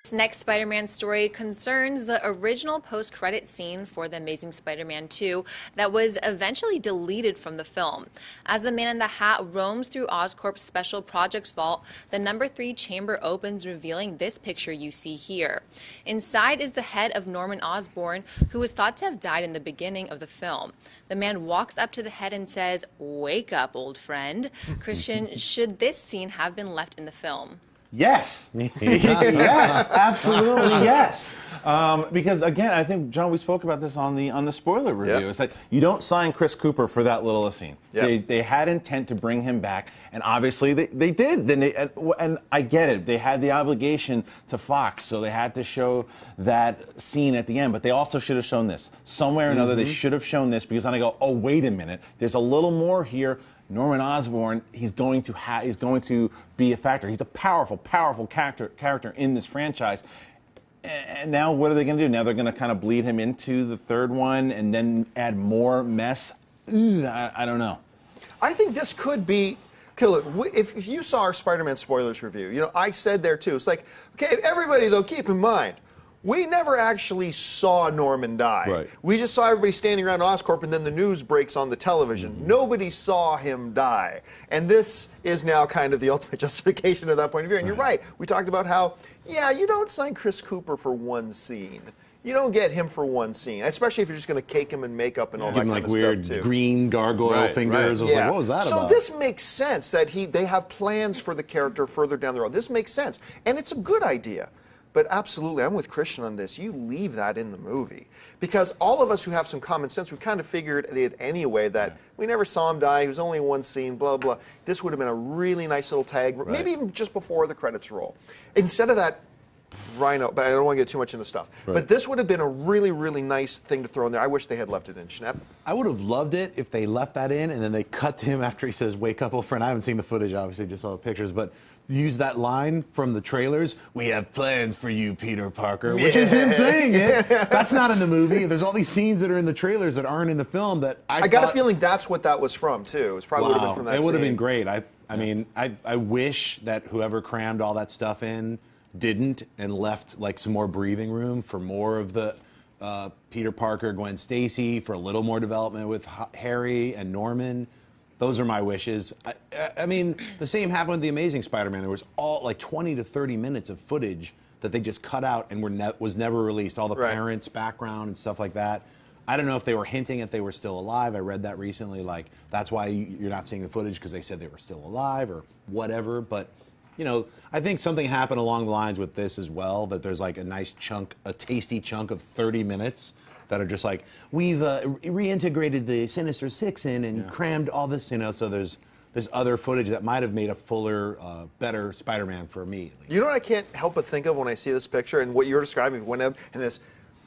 This next Spider-Man story concerns the original post-credit scene for The Amazing Spider-Man 2 that was eventually deleted from the film. As the Man in the Hat roams through Oscorp's Special Projects Vault, the number 3 chamber opens, revealing this picture you see here. Inside is the head of Norman Osborn, who was thought to have died in the beginning of the film. The man walks up to the head and says, "Wake up, old friend." Christian, should this scene have been left in the film? Yes. Yes, absolutely yes. Because again, I think, John, we spoke about this on the spoiler review. Yep. It's like you don't sign Chris Cooper for that little a scene. Yep. They had intent to bring him back, and obviously they did. And I get it. They had the obligation to Fox, so they had to show that scene at the end. But they also should have shown this somewhere or another. They should have shown this, because then I go, oh, wait a minute. There's a little more here. Norman Osborn, he's going to be a factor. He's a powerful character in this franchise. And now what are they going to do? Now they're going to kind of bleed him into the third one and then add more mess? I don't know. I think this could be... Okay, look, if you saw our Spider-Man spoilers review, you know, I said there too, it's like, okay, everybody though, keep in mind, we never actually saw Norman die. Right. We just saw everybody standing around Oscorp, and then the news breaks on the television. Nobody saw him die. And this is now kind of the ultimate justification of that point of view. And you're right. We talked about how, yeah, you don't sign Chris Cooper for one scene. You don't get him for one scene, especially if you're just going to cake him in makeup and all that kind like of weird stuff too. green gargoyle fingers. I was like, what was that about? So this makes sense that they have plans for the character further down the road. This makes sense, and it's a good idea. But absolutely, I'm with Christian on this. You leave that in the movie. Because all of us who have some common sense, we kind of figured it anyway that we never saw him die. He was only in one scene, blah, blah. This would have been a really nice little tag, maybe even just before the credits roll. Instead of that Rhino, but I don't want to get too much into stuff. Right. But this would have been a really, really nice thing to throw in there. I wish they had left it in. Schnapp? I would have loved it if they left that in and then they cut to him after he says, "Wake up, old friend." I haven't seen the footage, obviously, just saw the pictures, but use that line from the trailers, "We have plans for you, Peter Parker," which is him saying it. That's not in the movie. There's all these scenes that are in the trailers that aren't in the film that I got a feeling that's what that was from, too. It probably would have been from that It would have scene. been great. I mean, I wish that whoever crammed all that stuff in didn't and left like some more breathing room for more of the Peter Parker, Gwen Stacy, for a little more development with Harry and Norman. Those are my wishes. I mean, the same happened with The Amazing Spider-Man. There was all like 20 to 30 minutes of footage that they just cut out and was never released. All the parents' background and stuff like that. I don't know if they were hinting that they were still alive. I read that recently. Like, that's why you're not seeing the footage, because they said they were still alive or whatever. But, you know, I think something happened along the lines with this as well, that there's like a nice chunk, a tasty chunk of 30 minutes that are just like, we've reintegrated the Sinister Six in and crammed all this, you know, so there's other footage that might have made a fuller, better Spider-Man for me, at least. You know what I can't help but think of when I see this picture and what you're describing, when and this,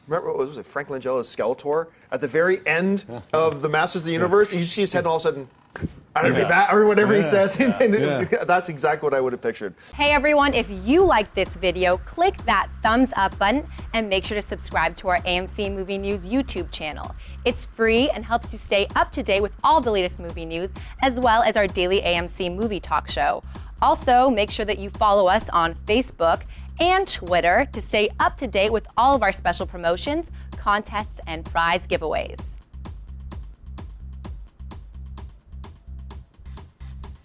remember, what was it, Frank Langella's Skeletor? At the very end of the Masters of the Universe, you see his head and all of a sudden, or whatever he says, and that's exactly what I would have pictured. Hey everyone, if you liked this video, click that thumbs up button and make sure to subscribe to our AMC Movie News YouTube channel. It's free and helps you stay up to date with all the latest movie news, as well as our daily AMC movie talk show. Also, make sure that you follow us on Facebook and Twitter to stay up to date with all of our special promotions, contests, and prize giveaways.